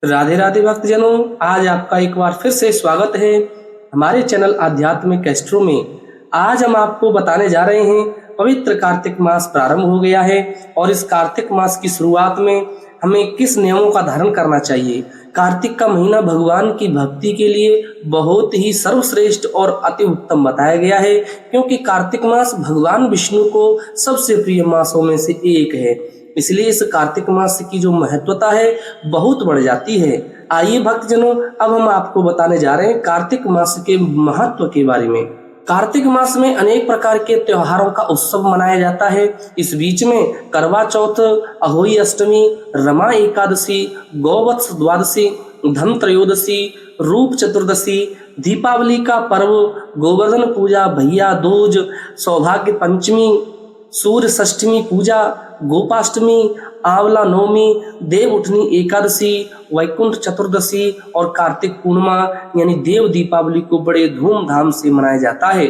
राधे राधे भक्तजनों, आज आपका एक बार फिर से स्वागत है हमारे चैनल आध्यात्मिक एस्ट्रो में। आज हम आपको बताने जा रहे हैं, पवित्र कार्तिक मास प्रारंभ हो गया है और इस कार्तिक मास की शुरुआत में हमें किस नियमों का धारण करना चाहिए। कार्तिक का महीना भगवान की भक्ति के लिए बहुत ही सर्वश्रेष्ठ और अति उत्तम बताया गया है, क्योंकि कार्तिक मास भगवान विष्णु को सबसे प्रिय मासों में से एक है। इसलिए इस कार्तिक मास की जो महत्वता है बहुत बढ़ जाती है। आइए भक्तजनों, अब हम आपको बताने जा रहे हैं कार्तिक मास के महत्व के बारे में। कार्तिक मास में अनेक प्रकार के त्योहारों का उत्सव मनाया जाता है। इस बीच में करवा चौथ, अहोई अष्टमी, रमा एकादशी, गौवत्स द्वादशी, धन त्रयोदशी, रूप चतुर्दशी, दीपावली का पर्व, गोवर्धन पूजा, भैया दूज, सौभाग्य पंचमी, सूर्य षष्ठमी पूजा, गोपाष्टमी, आंवला नवमी, देव उठनी एकादशी, वैकुंठ चतुर्दशी और कार्तिक पूर्णिमा यानी देव दीपावली को बड़े धूमधाम से मनाया जाता है।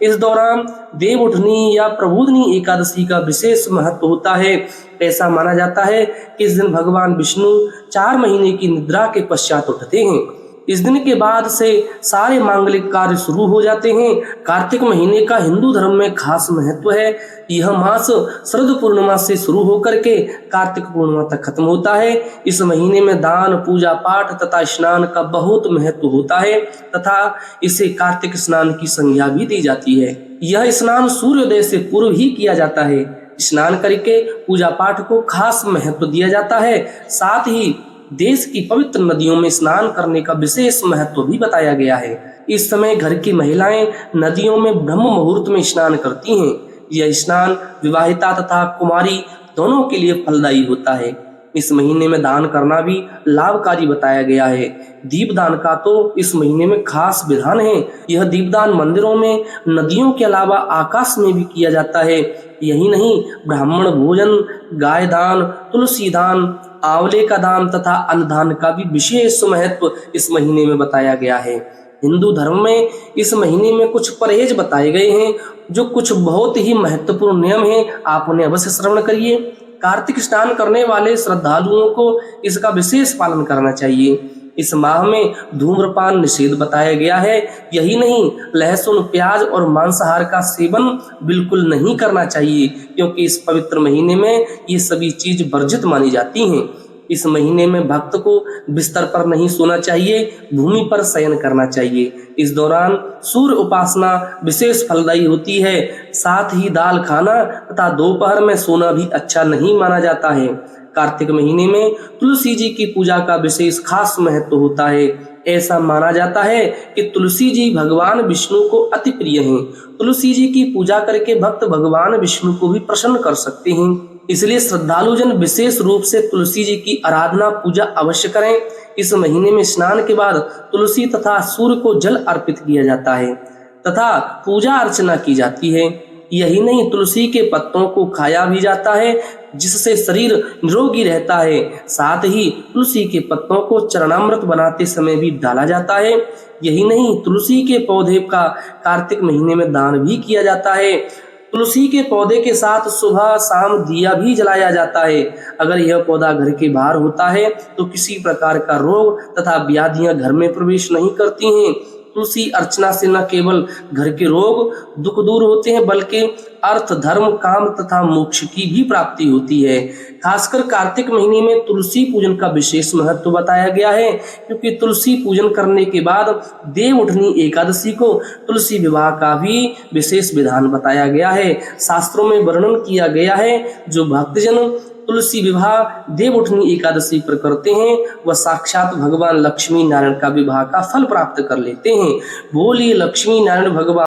इस दौरान देव उठनी या प्रबोधनी एकादशी का विशेष महत्व होता है। ऐसा माना जाता है कि इस दिन भगवान विष्णु 4 महीने की निद्रा के पश्चात उठते हैं। इस दिन के बाद से सारे मांगलिक कार्य शुरू हो जाते हैं। कार्तिक महीने का हिंदू धर्म में खास महत्व है। यह मास शरद पूर्णिमा से शुरू होकर के कार्तिक पूर्णिमा तक खत्म होता है। इस महीने में दान, पूजा पाठ तथा स्नान का बहुत महत्व होता है तथा इसे कार्तिक स्नान की संज्ञा भी दी जाती है। यह स्नान सूर्योदय से पूर्व ही किया जाता है। स्नान करके पूजा पाठ को खास महत्व दिया जाता है। साथ ही देश की पवित्र नदियों में स्नान करने का विशेष महत्व भी बताया गया है। इस समय घर की महिलाएं नदियों में ब्रह्म मुहूर्त में स्नान करती हैं। यह स्नान विवाहिता तथा कुमारी दोनों के लिए फलदायी होता है। इस महीने में दान करना भी लाभकारी बताया गया है। दीपदान का तो इस महीने में खास विधान है। यह दीपदान मंदिरों में, नदियों के अलावा आकाश में भी किया जाता है। यही नहीं, ब्राह्मण भोजन, गाय दान, तुलसी दान, आंवले का दान तथा अन्नदान का भी विशेष महत्व इस महीने में बताया गया है। हिंदू धर्म में इस महीने में कुछ परहेज बताए गए हैं, जो कुछ बहुत ही महत्वपूर्ण नियम हैं। आप उन्हें अवश्य श्रवण करिए। कार्तिक स्नान करने वाले श्रद्धालुओं को इसका विशेष पालन करना चाहिए। इस माह में धूम्रपान निषेध बताया गया है। यही नहीं, लहसुन, प्याज और मांसाहार का सेवन बिल्कुल नहीं करना चाहिए, क्योंकि इस पवित्र महीने में ये सभी चीज वर्जित मानी जाती हैं। इस महीने में भक्त को बिस्तर पर नहीं सोना चाहिए, भूमि पर शयन करना चाहिए। इस दौरान सूर्य उपासना विशेष फलदायी होती है। साथ ही दाल खाना तथा दोपहर में सोना भी अच्छा नहीं माना जाता है। कार्तिक महीने में तुलसी जी की पूजा का विशेष खास महत्व होता है। ऐसा माना जाता है कि तुलसी जी भगवान विष्णु को अति प्रिय हैं। तुलसी जी की पूजा करके भक्त भगवान विष्णु को भी प्रसन्न कर सकते हैं। इसलिए श्रद्धालुजन विशेष रूप से तुलसी जी की आराधना पूजा अवश्य करें। इस महीने में स्नान के बाद तुलसी तथा सूर्य को जल अर्पित किया जाता है तथा पूजा अर्चना की जाती है। यही नहीं, तुलसी के पत्तों को खाया भी जाता है, जिससे शरीर निरोगी रहता है। साथ ही तुलसी के पत्तों को चरणामृत बनाते समय भी डाला जाता है। यही नहीं, तुलसी के पौधे का कार्तिक महीने में दान भी किया जाता है। तुलसी के पौधे के साथ सुबह शाम दिया भी जलाया जाता है। अगर यह पौधा घर के बाहर होता है तो किसी प्रकार का रोग तथा व्याधियां घर में प्रवेश नहीं करती हैं। तुलसी अर्चना से न केवल घर के रोग दुख दूर होते हैं, बल्कि अर्थ, धर्म, काम तथा मोक्ष की भी प्राप्ति होती है। खासकर कार्तिक महीने में तुलसी पूजन का विशेष महत्व बताया गया है, क्योंकि तुलसी पूजन करने के बाद देव उठनी एकादशी को तुलसी विवाह का भी विशेष विधान बताया गया है। शास्त्रों में वर्णन किया गया है, जो भक्तजन तुलसी विवाह देव उठनी एकादशी पर करते हैं, वह साक्षात भगवान लक्ष्मी नारायण का विवाह का फल प्राप्त कर लेते हैं। बोलिए लक्ष्मी नारायण भगवान।